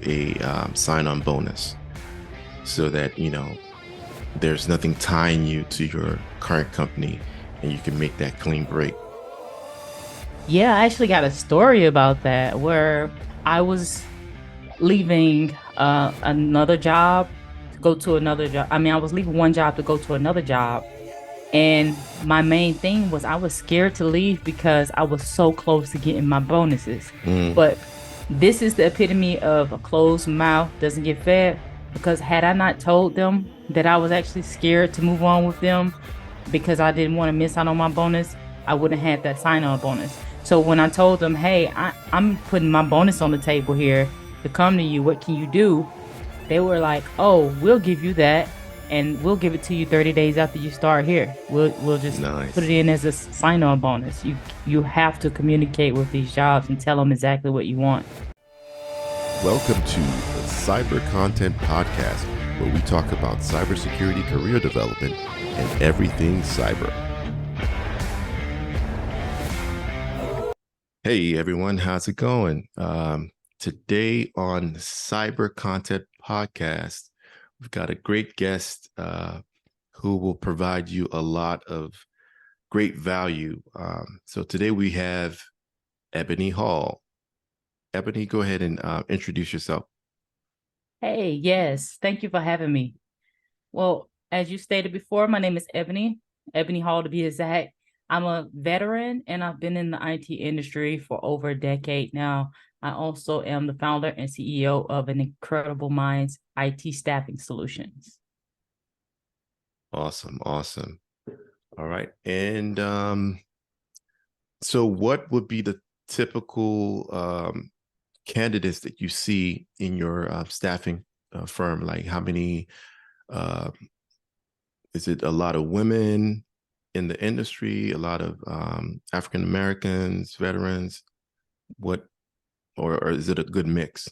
a sign-on bonus so that, there's nothing tying you to your current company and you can make that clean break. Yeah, I actually got a story about that where I was leaving another job to go to another job. I mean, I was leaving one job to go to another job. And my main thing was I was scared to leave because I was so close to getting my bonuses. Mm, But this is the epitome of a closed mouth doesn't get fed. Because had I not told them that I was actually scared to move on with them because I didn't want to miss out on my bonus, I wouldn't have that sign on bonus. So when I told them, hey, I'm putting my bonus on the table here to come to you, what can you do? They were like, "Oh, we'll give you that, and we'll give it to you 30 days after you start here. We'll just put it nice. in as a sign-on bonus." You have to communicate with these jobs and tell them exactly what you want. Welcome to the Cyber Content Podcast, where we talk about cybersecurity career development and everything cyber. Hey everyone, how's it going? Today on the Cyber Content Podcast, we've got a great guest who will provide you a lot of great value. So today we have Ebony Hall. Ebony, go ahead and introduce yourself. Hey, yes, thank you for having me. Well, as you stated before, my name is Ebony Hall to be exact. I'm a veteran and I've been in the IT industry for over a decade now. I also am the founder and CEO of an Incredible Minds IT staffing solutions. Awesome, awesome. All right. And so what would be the typical candidates that you see in your staffing firm? Like how many, uh, is it a lot of women in the industry, a lot of African Americans, veterans? What, or is it a good mix?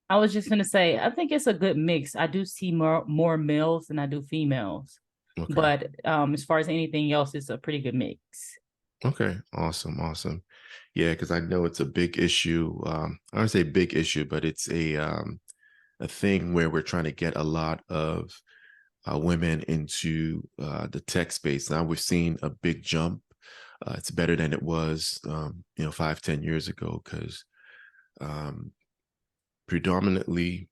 I was just gonna say, I think it's a good mix. I do see more males than I do females, Okay. but as far as anything else, it's a pretty good mix. Okay. Awesome. Awesome. Yeah, because I know it's a big issue. I don't say big issue, but it's a thing where we're trying to get a lot of women into the tech space. Now we're seeing a big jump. It's better than it was, 5, 10 years ago, because um, predominantly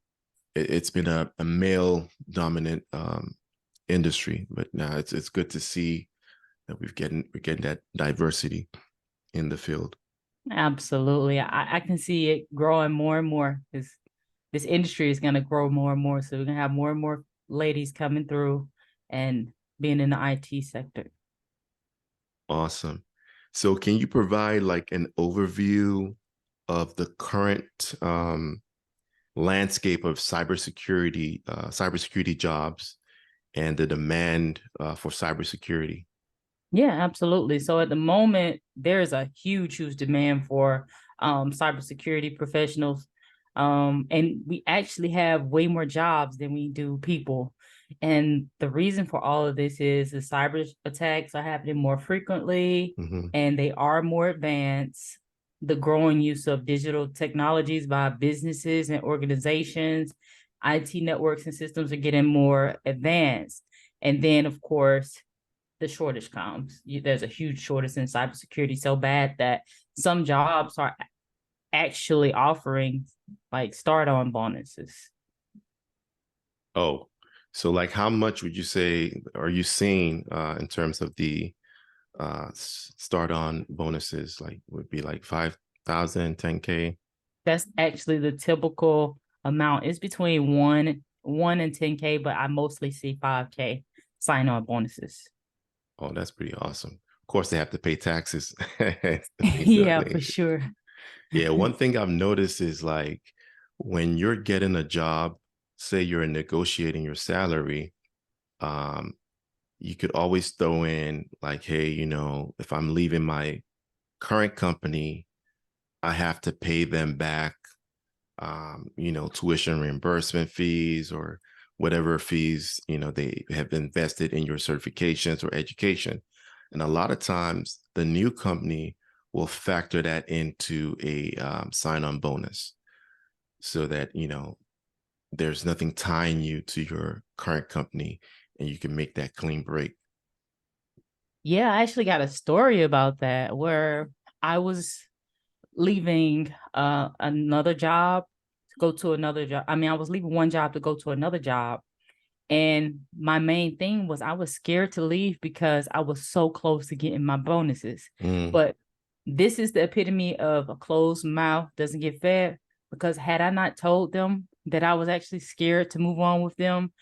it's been a male dominant industry. But now it's good to see that we're getting that diversity in the field. Absolutely, I can see it growing more and more because this industry is gonna grow more and more. So we're gonna have more and more ladies coming through and being in the IT sector. Awesome. So can you provide like an overview of the current landscape of cybersecurity jobs and the demand for cybersecurity? Yeah, absolutely. So at the moment, there's a huge demand for cybersecurity professionals. And we actually have way more jobs than we do people. And the reason for all of this is the cyber attacks are happening more frequently Hmm. and they are more advanced. The growing use of digital technologies by businesses and organizations, IT networks and systems are getting more advanced. And then, of course, the shortage comes. There's a huge shortage in cybersecurity, so bad that some jobs are actually offering like start on bonuses. Oh, so like how much would you say are you seeing in terms of the start on bonuses? Like would be like 5,000, 10K? That's actually the typical amount. It's between one and 10K, but I mostly see 5K sign on bonuses. Oh, that's pretty awesome. Of course, they have to pay taxes. Yeah, for sure. Yeah, one thing I've noticed is like when you're getting a job, say you're negotiating your salary, um, you could always throw in like, hey, if I'm leaving my current company, I have to pay them back, tuition reimbursement fees or whatever fees, they have invested in your certifications or education. And a lot of times the new company will factor that into a sign-on bonus so that, there's nothing tying you to your current company, and you can make that clean break. Yeah, I actually got a story about that where I was leaving another job to go to another job. I mean, I was leaving one job to go to another job. And my main thing was I was scared to leave because I was so close to getting my bonuses. Mm, But this is the epitome of a closed mouth doesn't get fed. Because had I not told them that I was actually scared to move on with them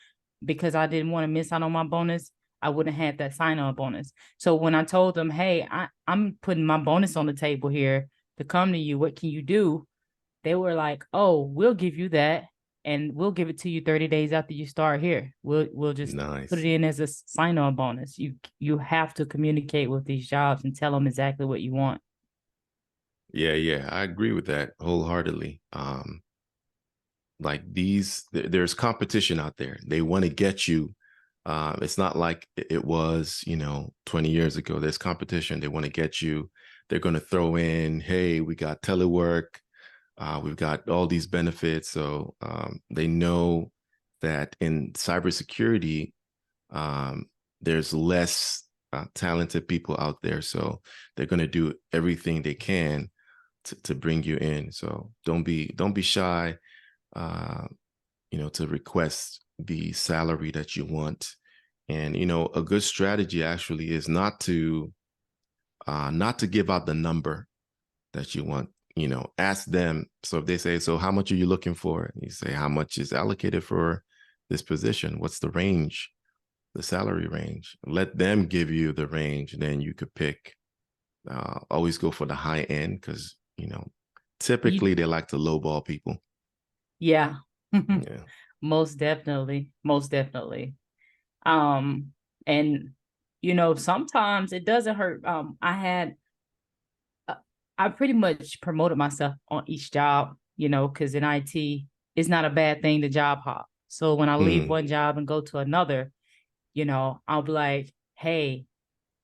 because I didn't want to miss out on my bonus, I wouldn't have had that sign-on bonus. So when I told them, hey, I'm putting my bonus on the table here to come to you, what can you do? They were like, "Oh, we'll give you that, and we'll give it to you 30 days after you start here. We'll just put it nice. in as a sign-on bonus." You have to communicate with these jobs and tell them exactly what you want. Yeah, yeah, I agree with that wholeheartedly. Like there's competition out there. They want to get you. It's not like it was, 20 years ago. There's competition. They want to get you. They're going to throw in, hey, we got telework. We've got all these benefits. So they know that in cybersecurity, um, there's less talented people out there. So they're going to do everything they can to bring you in. So don't be shy, uh, to request the salary that you want. And a good strategy actually is not to give out the number that you want. Ask them. So if they say, so how much are you looking for? And you say, how much is allocated for this position? What's the range, the salary range? Let them give you the range. Then you could pick. Always go for the high end because You, typically they like to lowball people. yeah, Yeah. most definitely, most definitely. Um, and sometimes it doesn't hurt. Uh, I pretty much promoted myself on each job, because in IT, it's not a bad thing to job hop. So when I leave Mm, one job and go to another, I'll be like, hey,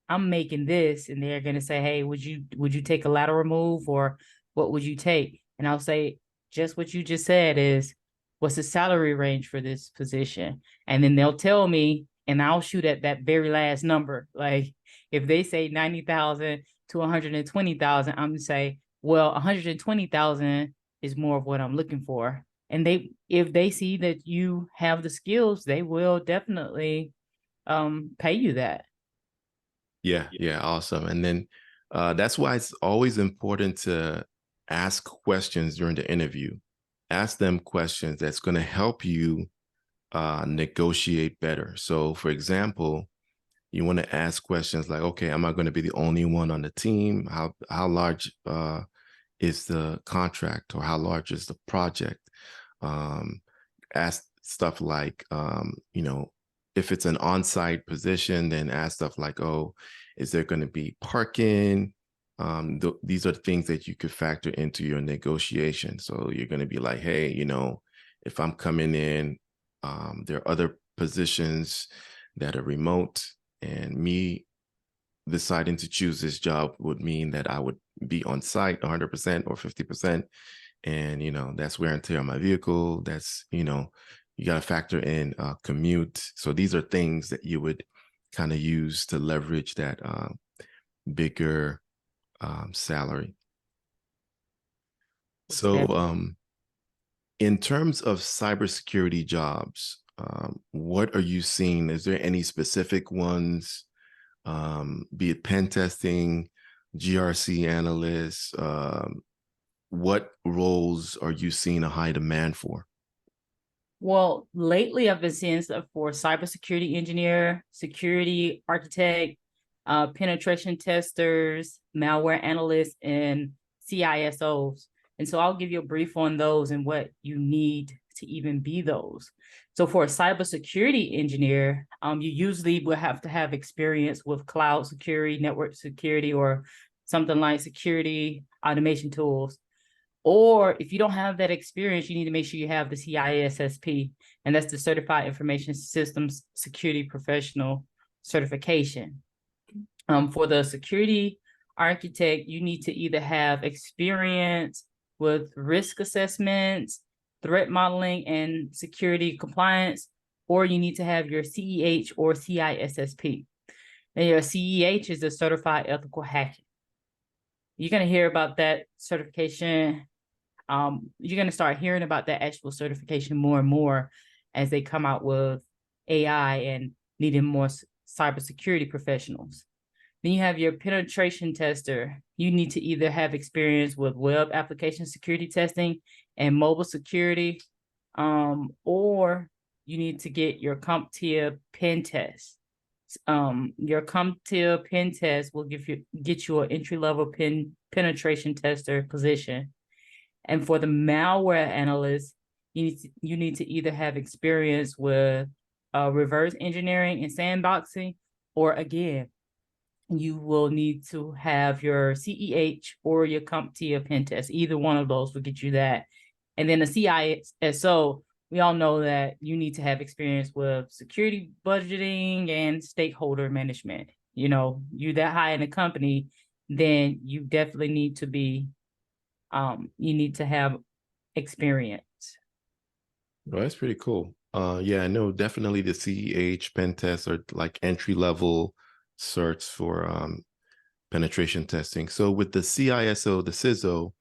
I'm making this, and they're gonna say, hey, would you take a lateral move, or what would you take? And I'll say, just what you just said is, what's the salary range for this position? And then they'll tell me, and I'll shoot at that very last number. Like if they say 90,000 to 120,000, I'm gonna say, well, 120,000 is more of what I'm looking for. And if they see that you have the skills, they will definitely pay you that. yeah, yeah, awesome. And then that's why it's always important to ask questions during the interview. Ask them questions that's going to help you negotiate better. So, for example, you want to ask questions like, okay, am I going to be the only one on the team? How large is the contract, or how large is the project? Um, ask stuff like, if it's an on-site position, then ask stuff like, oh, is there going to be parking? These are the things that you could factor into your negotiation. So you're going to be like, hey, if I'm coming in, there are other positions that are remote, and me deciding to choose this job would mean that I would be on site 100% or 50%. And, that's wear and tear on my vehicle. That's, you got to factor in commute. So these are things that you would kind of use to leverage that bigger salary. Most So, definitely. in terms of cybersecurity jobs, what are you seeing? Is there any specific ones, be it pen testing, GRC analysts? What roles are you seeing a high demand for? Well, lately I've been seeing stuff for cybersecurity engineer, security architect, penetration testers, malware analysts, and CISOs. And so I'll give you a brief on those and what you need to even be those. So for a cybersecurity engineer, you usually will have to have experience with cloud security, network security, or something like security automation tools. Or if you don't have that experience, you need to make sure you have the CISSP, and that's the Certified Information Systems Security Professional certification. For the security architect, you need to either have experience with risk assessments, threat modeling and security compliance, or you need to have your CEH or CISSP. And your CEH is a certified ethical hacking. You're going to hear about that certification. You're going to start hearing about that actual certification more and more as they come out with AI and needing more cybersecurity professionals. Then you have your penetration tester. You need to either have experience with web application security testing and mobile security, or you need to get your CompTIA pen test. Your CompTIA pen test will get you an entry-level penetration tester position. And for the malware analyst, you need to either have experience with reverse engineering and sandboxing, or again, you will need to have your CEH or your CompTIA pen test. Either one of those will get you that. And then the CISO, we all know that you need to have experience with security budgeting and stakeholder management. You know, you're that high in the company, then you definitely need to be, you need to have experience. Well, that's pretty cool. Yeah, I know definitely the CEH pen tests are like entry level certs for penetration testing. So with the CISO, the CISO,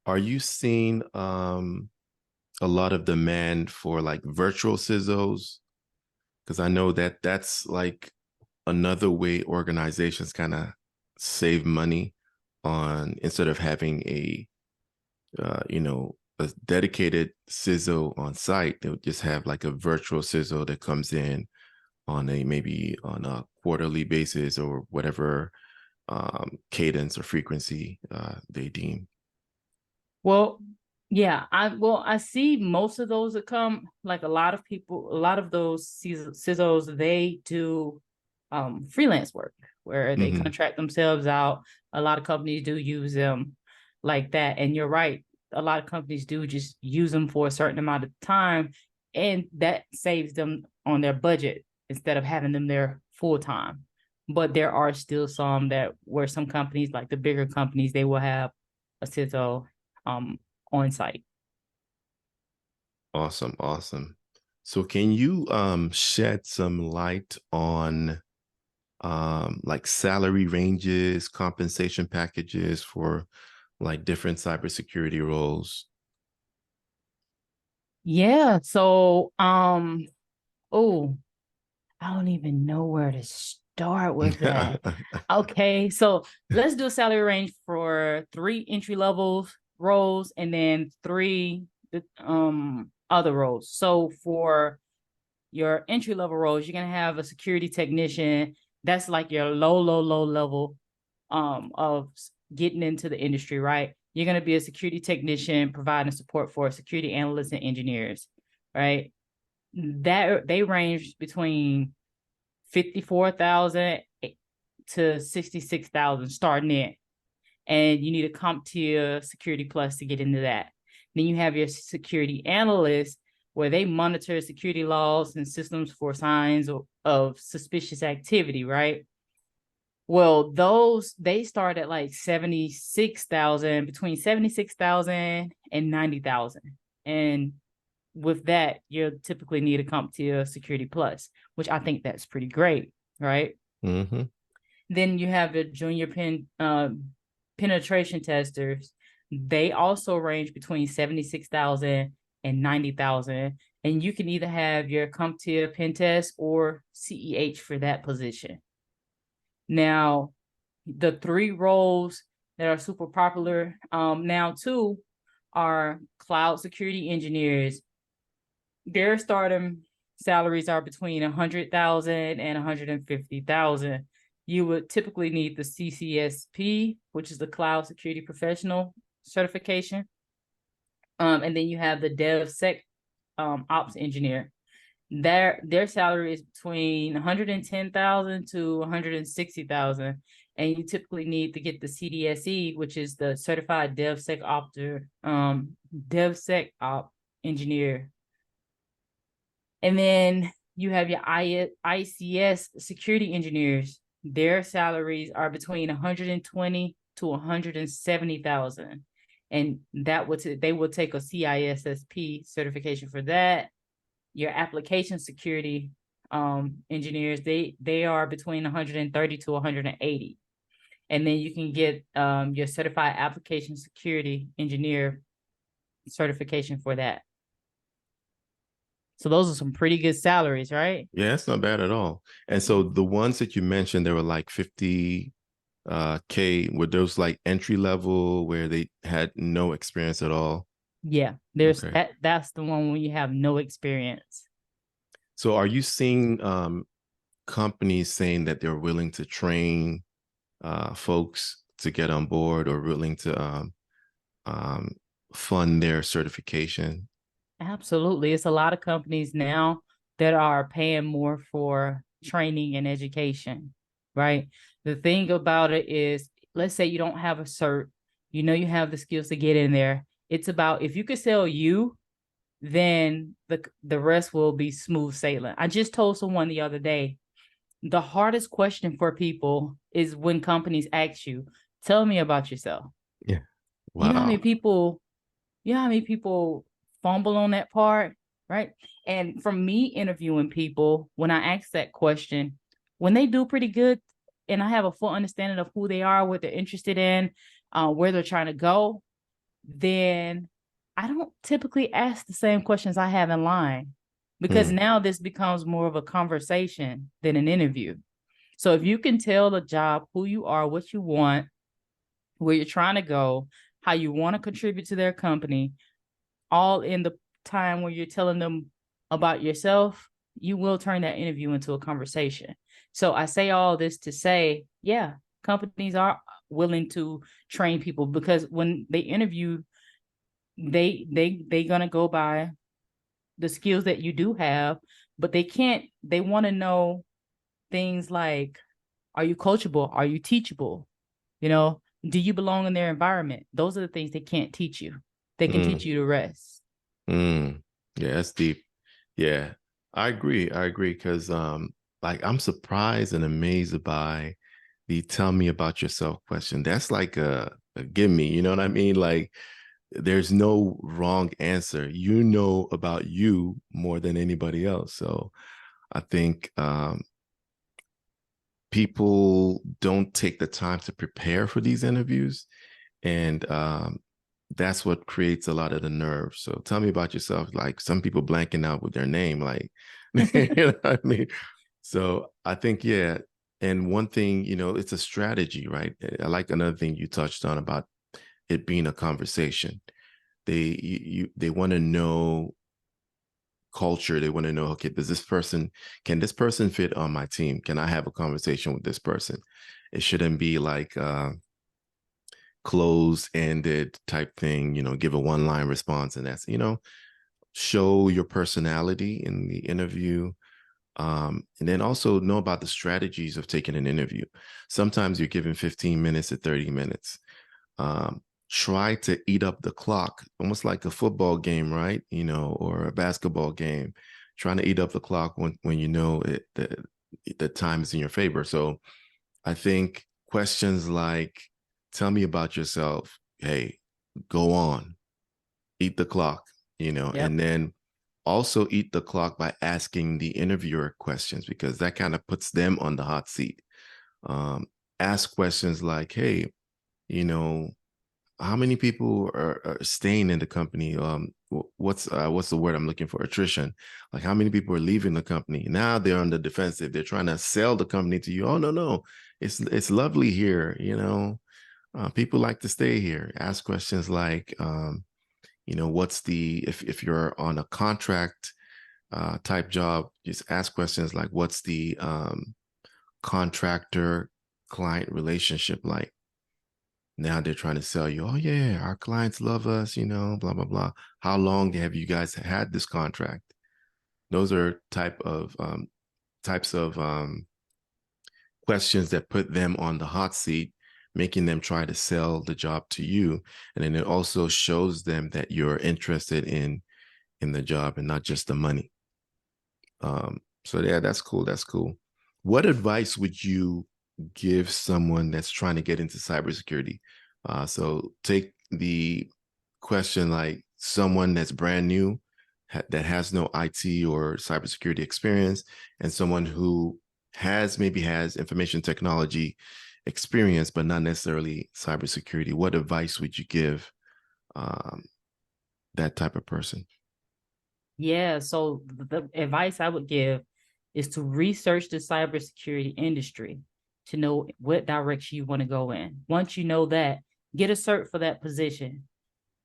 are you seeing a lot of demand for like virtual CISOs? Because I know that that's like another way organizations kind of save money on, instead of having a a dedicated CISO on site, they'll just have like a virtual CISO that comes in on a maybe on a quarterly basis or whatever cadence or frequency they deem. Well, yeah, I see most of those that come, like a lot of people, a lot of those CISOs, they do freelance work where they Mm-hmm. contract themselves out. A lot of companies do use them like that. And you're right, a lot of companies do just use them for a certain amount of time, and that saves them on their budget instead of having them there full time. But there are still some that where some companies, like the bigger companies, they will have a CISO um, on site. Awesome, awesome. So can you shed some light on like salary ranges, compensation packages for like different cybersecurity roles? Yeah. So, oh, I don't even know where to start with that. Okay, so let's do a salary range for 3 entry level roles and then 3 other roles. So for your entry level roles, you're gonna have a security technician. That's like your low level of getting into the industry, right? You're gonna be a security technician providing support for security analysts and engineers, right? That they range between 54,000 to 66,000 starting in, and you need a CompTIA Security Plus to get into that. Then you have your security analyst, where they monitor security laws and systems for signs of suspicious activity, right? Well, those they start at like 76,000, between 76,000 and 90,000. And with that, you'll typically need a CompTIA Security Plus, which I think that's pretty great, right? Mm-hmm. Then you have the junior penetration testers. They also range between 76,000 and 90,000. And you can either have your CompTIA pen test or CEH for that position. Now, the 3 roles that are super popular now too are cloud security engineers. Their starting salaries are between 100,000 and 150,000. You would typically need the CCSP, which is the Cloud Security Professional certification. And then you have the DevSec Ops Engineer. Their salary is between 110,000 to 160,000, and you typically need to get the CDSE, which is the Certified DevSecOps Engineer. And then you have your ICS security engineers. Their salaries are between 120 to 170,000. and they will take a CISSP certification for that. Your application security engineers, they are between 130 to 180. And then you can get your certified application security engineer certification for that. So those are some pretty good salaries, right? Yeah, that's not bad at all. And Yeah. so the ones that you mentioned, they were like 50 K, were those like entry level where they had no experience at all? Yeah, there's Okay. that's the one when you have no experience. So are you seeing companies saying that they're willing to train folks to get on board or willing to um, fund their certification? Absolutely. It's a lot of companies now that are paying more for training and education, right? The thing about it is, let's say you don't have a cert, you have the skills to get in there. It's about if you could sell you, then the rest will be smooth sailing. I just told someone the other day, the hardest question for people is when companies ask you, tell me about yourself. Yeah. You know how many Wow. people you know how many people fumble on that part, right? And from me interviewing people, when I ask that question, when they do pretty good and I have a full understanding of who they are, what they're interested in, where they're trying to go, then I don't typically ask the same questions I have in line because Hmm. now this becomes more of a conversation than an interview. So if you can tell the job who you are, what you want, where you're trying to go, how you want to contribute to their company, all in the time where you're telling them about yourself, you will turn that interview into a conversation. So I say all this to say, yeah, companies are willing to train people because when they interview, they gonna go by the skills that you do have, but they want to know things like, are you coachable? Are you teachable? You know, do you belong in their environment? Those are the things they can't teach you. They can teach Mm. you the rest. Mm. Yeah, that's deep. Yeah, I agree. I agree because like I'm surprised and amazed by the tell me about yourself question. That's like a gimme, you know what I mean? Like there's no wrong answer. You know about you more than anybody else. So I think people don't take the time to prepare for these interviews. And that's what creates a lot of the nerves. So tell me about yourself. Like some people blanking out with their name, like, you know what I mean? So I think, yeah. And one thing, it's a strategy, right? I like another thing you touched on about it being a conversation. They want to know culture. They want to know, okay, can this person fit on my team? Can I have a conversation with this person? It shouldn't be like closed-ended type thing, give a one-line response and that's, show your personality in the interview. And then also know about the strategies of taking an interview. Sometimes you're given 15 minutes to 30 minutes. Try to eat up the clock, almost like a football game, right? Or a basketball game, trying to eat up the clock when the time is in your favor. So I think questions like, tell me about yourself. Hey, go on, eat the clock, Yep. and then also eat the clock by asking the interviewer questions because that kind of puts them on the hot seat. Um, ask questions like, hey, you know, how many people are staying in the company? What's the word I'm looking for? Attrition. Like how many people are leaving the company? Now they're on the defensive. They're trying to sell the company to you. Oh no, it's lovely here. People like to stay here. Ask questions like, what's the if you're on a contract type job, just ask questions like, what's the contractor client relationship like? Now they're trying to sell you, oh yeah, our clients love us, blah blah blah. How long have you guys had this contract? Those are types of questions that put them on the hot seat, making them try to sell the job to you. And then it also shows them that you're interested in the job and not just the money. So yeah, that's cool. That's cool. What advice would you give someone that's trying to get into cybersecurity? So take the question like someone that's brand new that has no IT or cybersecurity experience, and someone who has information technology experience, but not necessarily cybersecurity. What advice would you give um, that type of person? Yeah, so the advice I would give is to research the cybersecurity industry to know what direction you want to go in. Once you know that, get a cert for that position.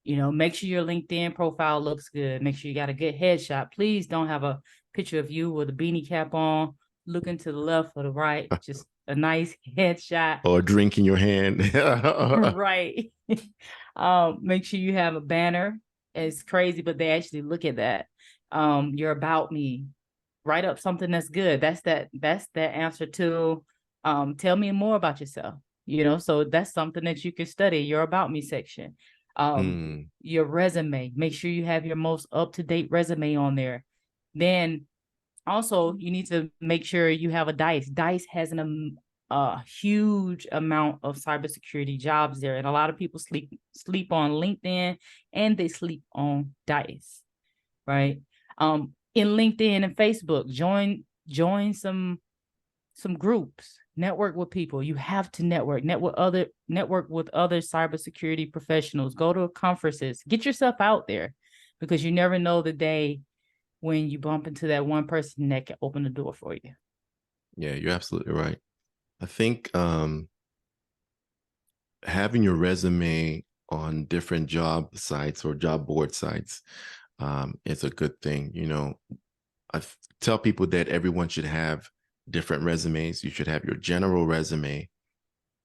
Make sure your LinkedIn profile looks good. Make sure you got a good headshot. Please don't have a picture of you with a beanie cap on, looking to the left or the right. Just a nice headshot. Or a drink in your hand? Right. Make sure you have a banner. It's crazy, but they actually look at that. Your about me. Write up something that's good. That's that answer to tell me more about yourself. So that's something that you can study, your about me section. Your resume. Make sure you have your most up-to-date resume on there. Then also you need to make sure you have a dice. Dice has a huge amount of cybersecurity jobs there, and a lot of people sleep on LinkedIn and they sleep on dice, right? In LinkedIn and Facebook, join some groups, network with people. You have to network with other cybersecurity professionals. Go to conferences, get yourself out there, because you never know the day when you bump into that one person that can open the door for you. Yeah, you're absolutely right. I think having your resume on different job sites or job board sites is a good thing. Tell people that everyone should have different resumes. You should have your general resume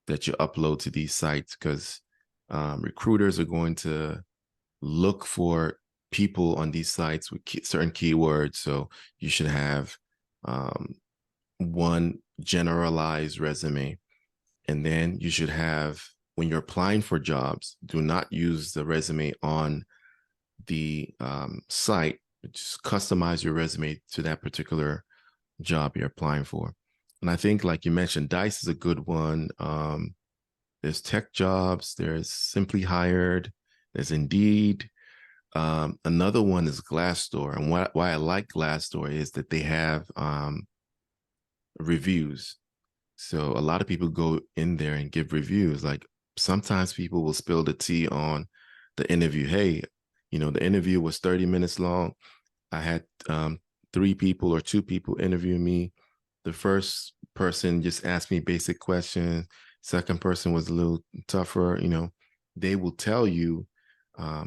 that you upload to these sites, because recruiters are going to look for people on these sites with certain keywords. So you should have um, one generalized resume. And then you should have, when you're applying for jobs, do not use the resume on the site. Just customize your resume to that particular job you're applying for. And I think, like you mentioned, Dice is a good one. There's Tech Jobs, there's Simply Hired, there's Indeed. Another one is Glassdoor. And why I like Glassdoor is that they have reviews. So a lot of people go in there and give reviews. Like sometimes people will spill the tea on the interview. Hey, the interview was 30 minutes long. I had 3 people or 2 people interview me. The first person just asked me basic questions. Second person was a little tougher. They will tell you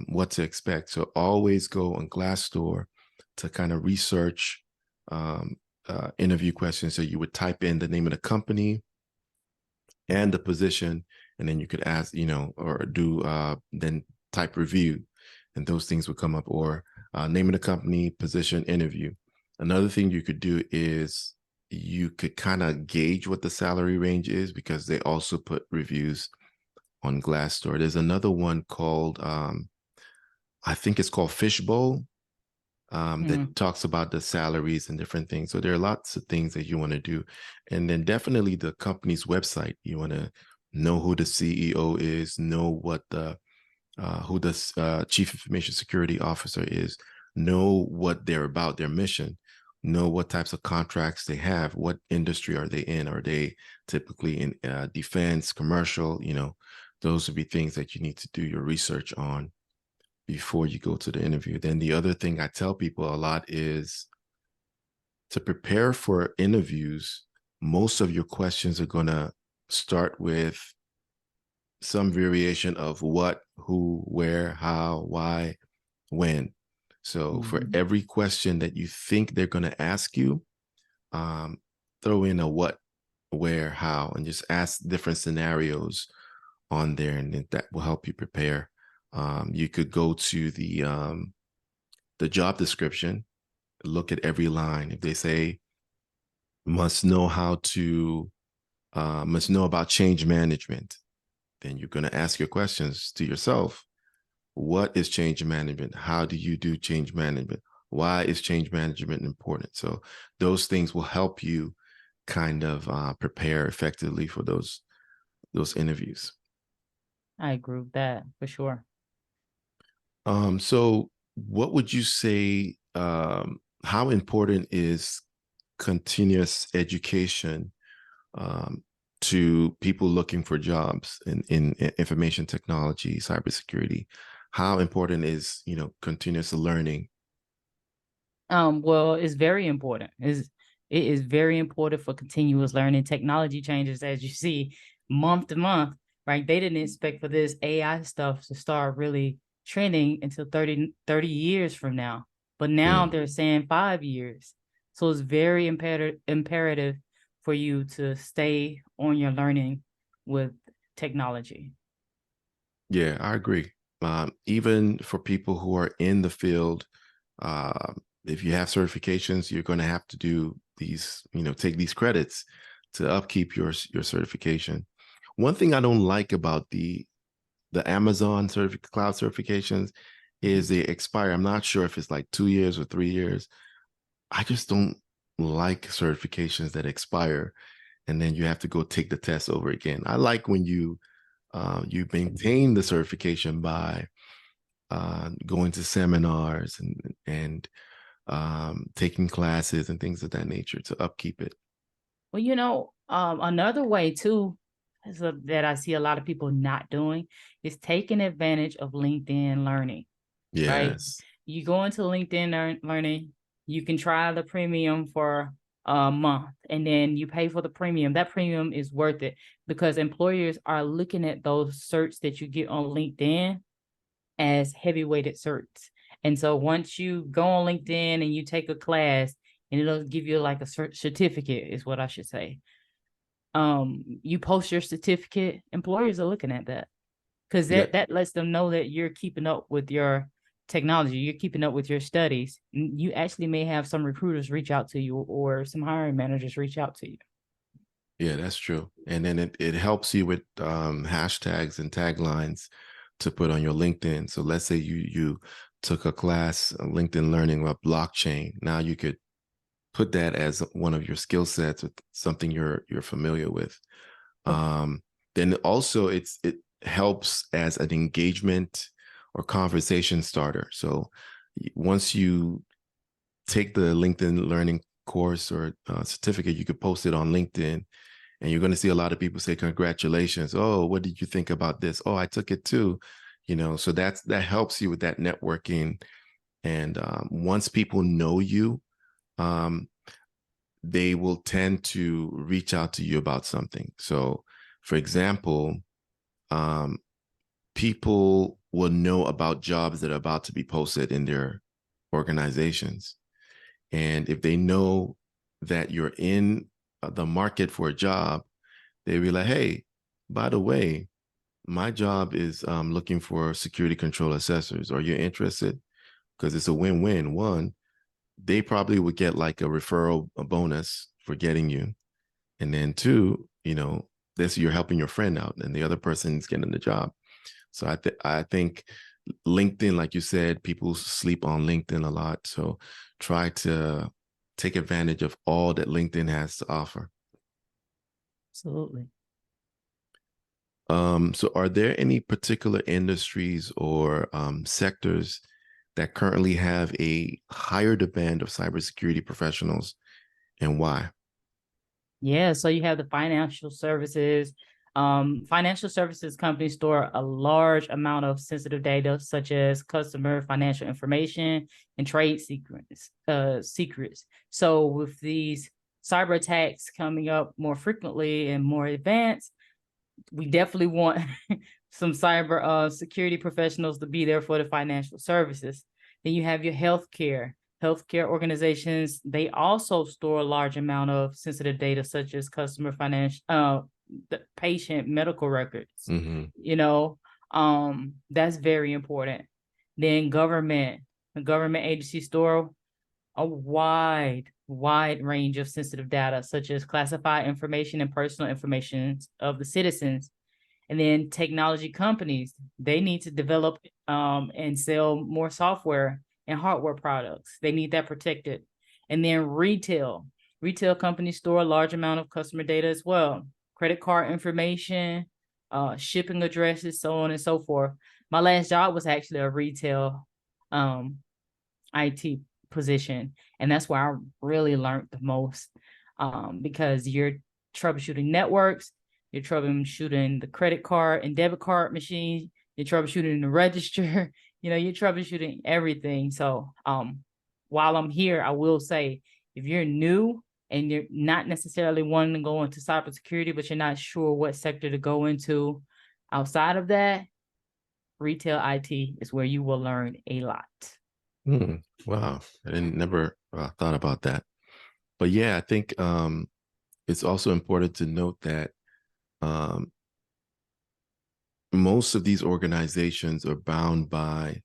what to expect. So always go on Glassdoor to kind of research interview questions. So you would type in the name of the company and the position, and then you could ask, or do then type review, and those things would come up, or name of the company, position, interview. Another thing you could do is you could kind of gauge what the salary range is, because they also put reviews on Glassdoor. There's another one called, I think it's called Fishbowl, that talks about the salaries and different things. So there are lots of things that you want to do. And then definitely the company's website. You want to know who the CEO is, know what who the chief information security officer is, know what they're about, their mission, know what types of contracts they have, what industry are they in? Are they typically in defense, commercial? Those would be things that you need to do your research on before you go to the interview. Then the other thing I tell people a lot is to prepare for interviews. Most of your questions are going to start with some variation of what, who, where, how, why, when. So for every question that you think they're going to ask you, throw in a what, where, how, and just ask different scenarios on there, and that will help you prepare. You could go to the job description, look at every line. If they say must know must know about change management, then you're going to ask your questions to yourself. What is change management? How do you do change management? Why is change management important? So those things will help you kind of prepare effectively for those interviews. I agree with that for sure. So what would you say, how important is continuous education um, to people looking for jobs in information technology, cybersecurity? How important is, continuous learning? Well, it's very important. It is very important for continuous learning. Technology changes as you see month to month, right? They didn't expect for this AI stuff to start really trending until 30 years from now. But now Mm. they're saying 5 years. So it's very imperative for you to stay on your learning with technology. Yeah, I agree. Even for people who are in the field, uh, if you have certifications, you're going to have to do these, take these credits to upkeep your certification. One thing I don't like about the Amazon cloud certifications is they expire. I'm not sure if it's like 2 years or 3 years. I just don't like certifications that expire and then you have to go take the test over again. I like when you maintain the certification by going to seminars and taking classes and things of that nature to upkeep it. Well, another way too that I see a lot of people not doing is taking advantage of LinkedIn Learning, right? Yes. You go into LinkedIn Learning, you can try the premium for a month and then you pay for the premium. That premium is worth it because employers are looking at those certs that you get on LinkedIn as heavy weighted certs. And so once you go on LinkedIn and you take a class, and it'll give you like a certificate, is what I should say. You post your certificate, employers are looking at that because Yeah. that lets them know that you're keeping up with your technology, you're keeping up with your studies. You actually may have some recruiters reach out to you or some hiring managers reach out to you. Yeah, that's true. And then it helps you with hashtags and taglines to put on your LinkedIn. So let's say you took a class, LinkedIn Learning about blockchain. Now you could put that as one of your skill sets with something you're familiar with. Um, then also it helps as an engagement or conversation starter. So once you take the LinkedIn Learning course or certificate, you could post it on LinkedIn and you're going to see a lot of people say congratulations. Oh, what did you think about this? Oh, I took it too. So that helps you with that networking. And once people know you, um, they will tend to reach out to you about something. So, for example, um, people will know about jobs that are about to be posted in their organizations. And if they know that you're in the market for a job, they'll be like, hey, by the way, my job is looking for security control assessors. Are you interested? Because it's a win-win. One, they probably would get like a referral a bonus for getting you. And then two, this you're helping your friend out and the other person's getting the job. So I think LinkedIn, like you said, people sleep on LinkedIn a lot. So try to take advantage of all that LinkedIn has to offer. Absolutely. So are there any particular industries or sectors that currently have a higher demand of cybersecurity professionals and why? Yeah, so you have the financial services. Financial services companies store a large amount of sensitive data, such as customer financial information and trade secrets. So with these cyber attacks coming up more frequently and more advanced, we definitely want some cyber security professionals to be there for the financial services. Then you have your healthcare organizations. They also store a large amount of sensitive data, such as customer financial, the patient medical records. Mm-hmm. You know, that's very important. Then the government agencies store a wide range of sensitive data, such as classified information and personal information of the citizens. And then technology companies, they need to develop and sell more software and hardware products. They need that protected. And then retail companies store a large amount of customer data as well, credit card information, shipping addresses, so on and so forth. My last job was actually a retail um IT position. And that's where I really learned the most, because you're troubleshooting networks, you're troubleshooting the credit card and debit card machine, you're troubleshooting the register, you're troubleshooting everything. So while I'm here, I will say if you're new and you're not necessarily wanting to go into cybersecurity, but you're not sure what sector to go into outside of that, retail IT is where you will learn a lot. Hmm. Wow. I didn't never thought about that. But yeah, I think it's also important to note that um, most of these organizations are bound by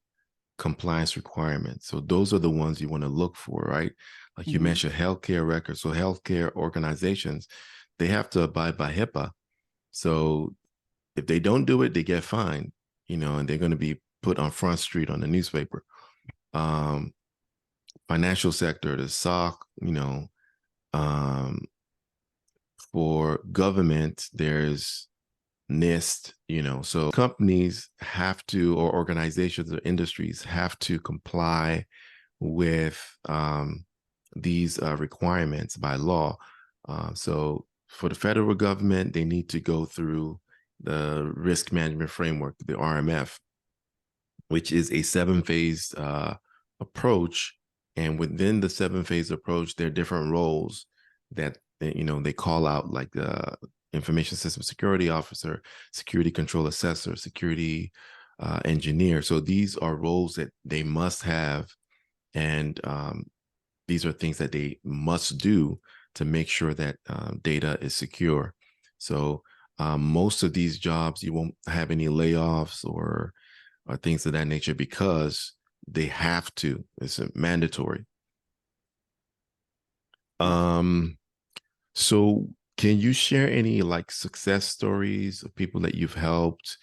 compliance requirements. So those are the ones you want to look for, right? Like you Mhm. mentioned, healthcare records. So healthcare organizations, they have to abide by HIPAA. So if they don't do it, they get fined, and they're going to be put on Front Street on the newspaper. Um, Financial sector, the SOC, um, for government, there's NIST, so companies have to, or organizations or industries have to comply with these requirements by law. So for the federal government, they need to go through the risk management framework, the RMF, which is a seven-phase approach. And within the seven-phase approach, there are different roles that they call out, like the information system security officer, security control assessor, security engineer. So these are roles that they must have, and these are things that they must do to make sure that data is secure. So most of these jobs, you won't have any layoffs or things of that nature because they have to. It's mandatory. Right. Um, so can you share any like success stories of people that you've helped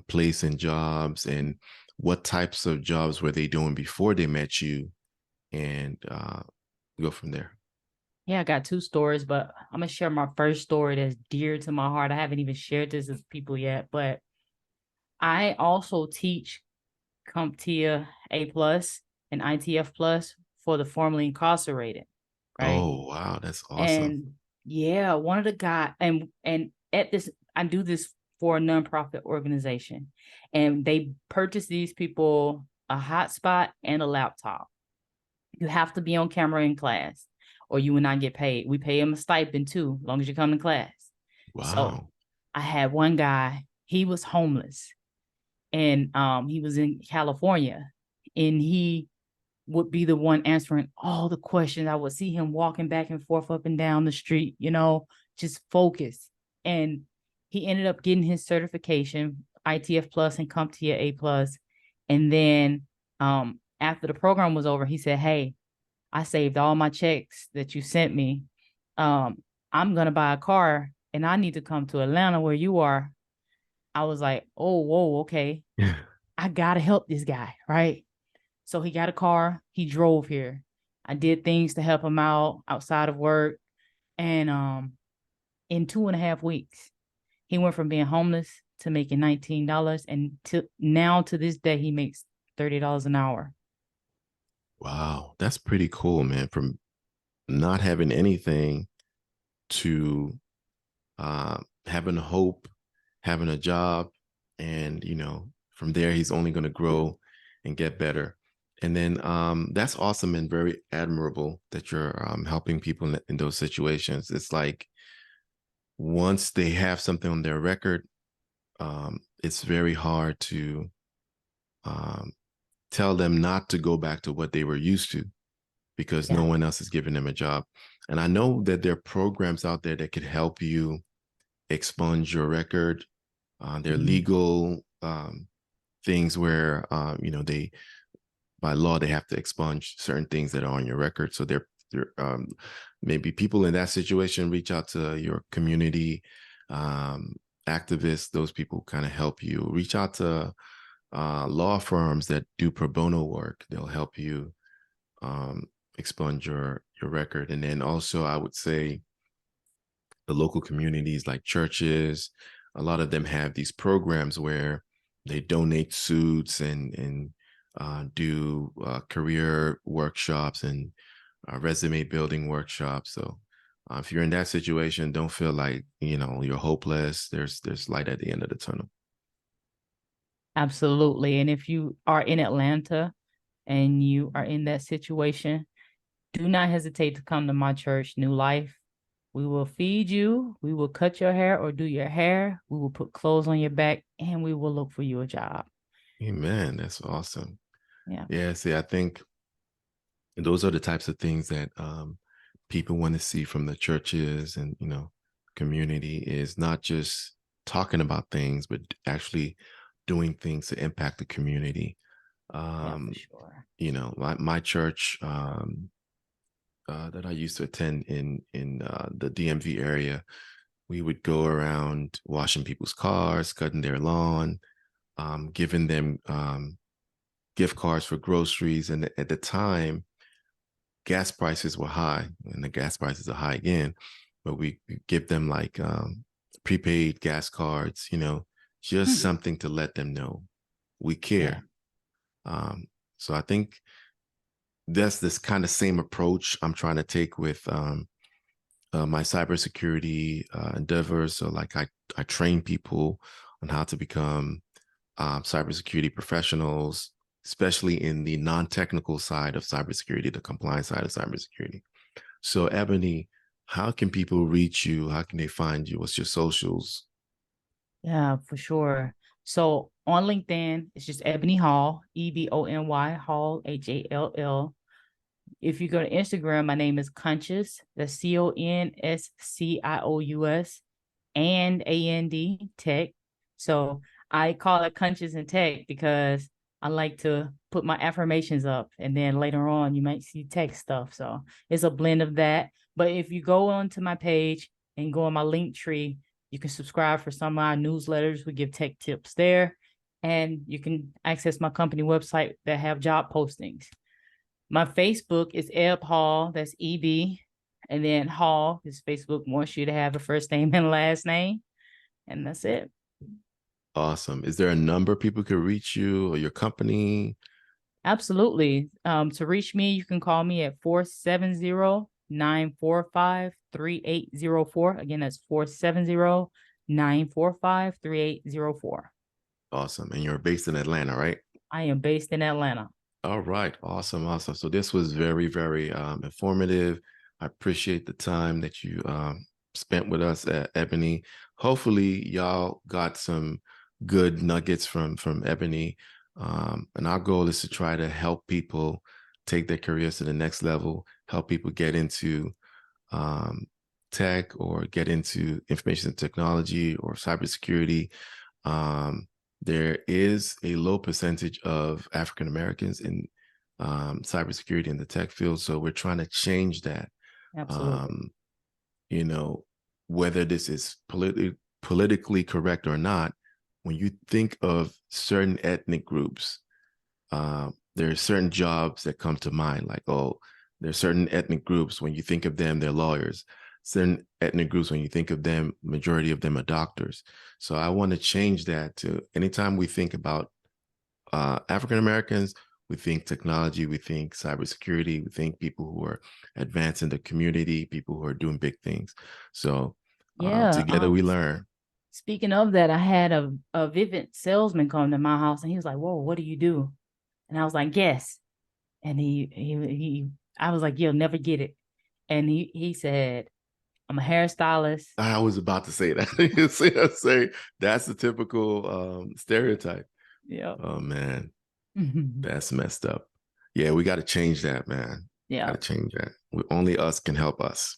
place in jobs, and what types of jobs were they doing before they met you, and go from there? Yeah, I got two stories, but I'm gonna share my first story that's dear to my heart. I haven't even shared this with people yet, but I also teach CompTIA A plus and ITF plus for the formerly incarcerated, right? Oh, wow, that's awesome. And yeah, one of the guy and at this, I do this for a nonprofit organization, and they purchase these people a hotspot and a laptop. You have to be on camera in class, or you will not get paid. We pay him a stipend too, as long as you come to class. So Wow. I had one guy, he was homeless, and he was in California, and he would be the one answering all the questions. I would see him walking back and forth up and down the street, just focused. And he ended up getting his certification, ITF plus and CompTIA A plus. And then after the program was over, he said, "Hey, I saved all my checks that you sent me. Um, I'm gonna buy a car and I need to come to Atlanta where you are." I was like, "Oh, whoa, okay. I gotta help this guy, right?" So he got a car, he drove here. I did things to help him out outside of work. And in 2.5 weeks, he went from being homeless to making $19. And to now to this day, he makes $30 an hour. Wow, that's pretty cool, man. From not having anything to having hope, having a job, and from there he's only going to grow and get better. And then that's awesome and very admirable that you're helping people in those situations. It's like once they have something on their record, it's very hard to um, tell them not to go back to what they were used to, because no Yeah. one else is giving them a job. And I know that there are programs out there that could help you expunge your record. There are Mhm. legal things where they, by law, they have to expunge certain things that are on your record. So they're maybe people in that situation reach out to your community activists. Those people kind of help you. Reach out to law firms that do pro bono work. They'll help you um, expunge your record. And then also, I would say the local communities like churches, a lot of them have these programs where they donate suits and do career workshops and resume building workshops. So if you're in that situation, don't feel like you're hopeless. There's light at the end of the tunnel. Absolutely. And if you are in Atlanta and you are in that situation, do not hesitate to come to my church, New Life. We will feed you, we will cut your hair or do your hair, we will put clothes on your back, and we will look for you a job. Amen. That's awesome. Yeah. Yeah. See, I think those are the types of things that people want to see from the churches and community, is not just talking about things, but actually doing things to impact the community. Yeah, for Um, sure. my church that I used to attend in the DMV area, we would go around washing people's cars, cutting their lawn, giving them gift cards for groceries. And at the time, gas prices were high, and the gas prices are high again. But we give them like prepaid gas cards, just Hmm. something to let them know we Yeah. care. So I think that's this kind of same approach I'm trying to take with my cybersecurity endeavors. So like I train people on how to become cybersecurity professionals, especially in the non-technical side of cybersecurity, the compliance side of cybersecurity. So Ebony, how can people reach you? How can they find you? What's your socials? Yeah, for sure. So on LinkedIn, it's just Ebony Hall, Ebony Hall, Hall. If you go to Instagram, my name is Conscious. That's Conscious and Tech. So I call it Conscious and Tech because I like to put my affirmations up, and then later on you might see tech stuff. So it's a blend of that. But if you go onto my page and go on my link tree, you can subscribe for some of our newsletters. We give tech tips there, and you can access my company website that have job postings. My Facebook is Eb Hall. That's EB. And then Hall, his Facebook wants you to have a first name and last name. And that's it. Awesome. Is there a number people could reach you or your company? Absolutely. To reach me, you can call me at 470-945-3804. Again, that's 470-945-3804. Awesome. And you're based in Atlanta, right? I am based in Atlanta. All right. Awesome. Awesome. So this was very, very informative. I appreciate the time that you spent with us at Ebony. Hopefully, y'all got some good nuggets from Ebony. And our goal is to try to help people take their careers to the next level, help people get into um, tech or get into information technology or cybersecurity. Um, there is a low percentage of African Americans in cybersecurity in the tech field, so we're trying to change that. Absolutely. Um, you know, whether this is politically correct or not, when you think of certain ethnic groups, there are certain jobs that come to mind, like, oh, there's certain ethnic groups, when you think of them, they're lawyers. Certain ethnic groups, when you think of them, majority of them are doctors. So I want to change that to anytime we think about African Americans, we think technology, we think cybersecurity, we think people who are advancing the community, people who are doing big things. So Yeah. together we learn. Speaking of that, I had a Vivint salesman come to my house and he was like, "Whoa, what do you do?" And I was like, "Guess." And I was like, "You'll never get it." And he said, "I'm a hairstylist." I was about to say that. You say that's the typical stereotype. Yep. Oh man, that's messed up. Yeah, we got to change that, man. Got Yeah. to change that. Only us can help us.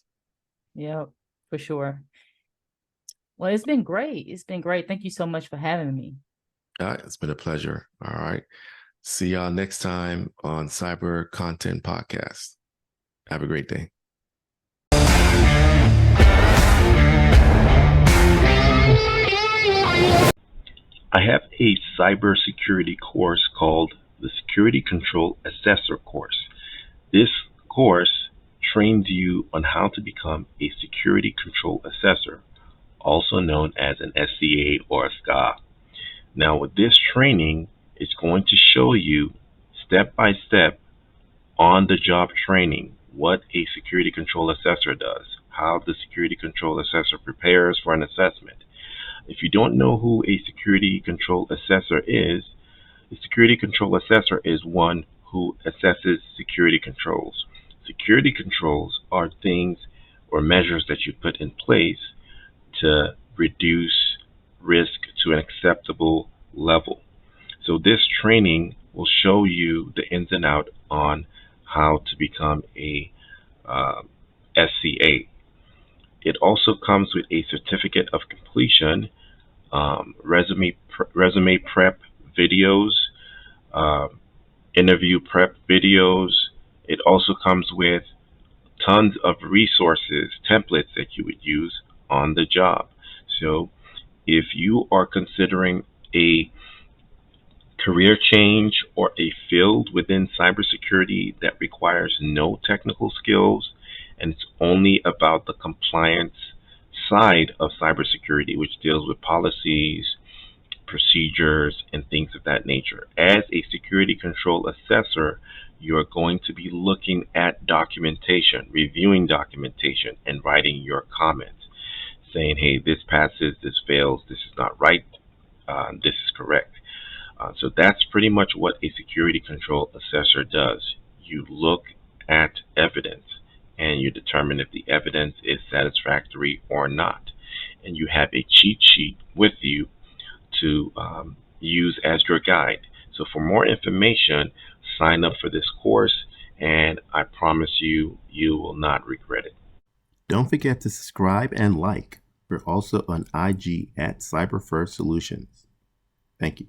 Yep. For sure. Well, it's been great. It's been great. Thank you so much for having me. All right, it's been a pleasure. All right. See y'all next time on Cyber Content Podcast. Have a great day. I have a cybersecurity course called the Security Control Assessor course. This course trains you on how to become a security control assessor, also known as an SCA or a SCA. Now, with this training, it's going to show you step by step on the job training what a security control assessor does, how the security control assessor prepares for an assessment. If you don't know who a security control assessor is, a security control assessor is one who assesses security controls. Security controls are things or measures that you put in place to reduce risk to an acceptable level. So this training will show you the ins and out on how to become a SCA. It also comes with a certificate of completion, resume prep videos, uh, interview prep videos. It also comes with tons of resources, templates that you would use on the job. So if you are considering a career change or a field within cybersecurity that requires no technical skills and it's only about the compliance side of cybersecurity, which deals with policies, procedures, and things of that nature. As a security control assessor, you are going to be looking at documentation, reviewing documentation, and writing your comments, saying, hey, this passes, this fails, this is not right, this is correct. So that's pretty much what a security control assessor does. You look at evidence and you determine if the evidence is satisfactory or not. And you have a cheat sheet with you to use as your guide. So for more information, sign up for this course, and I promise you, you will not regret it. Don't forget to subscribe and like. We're also on IG at CyberFirst Solutions. Thank you.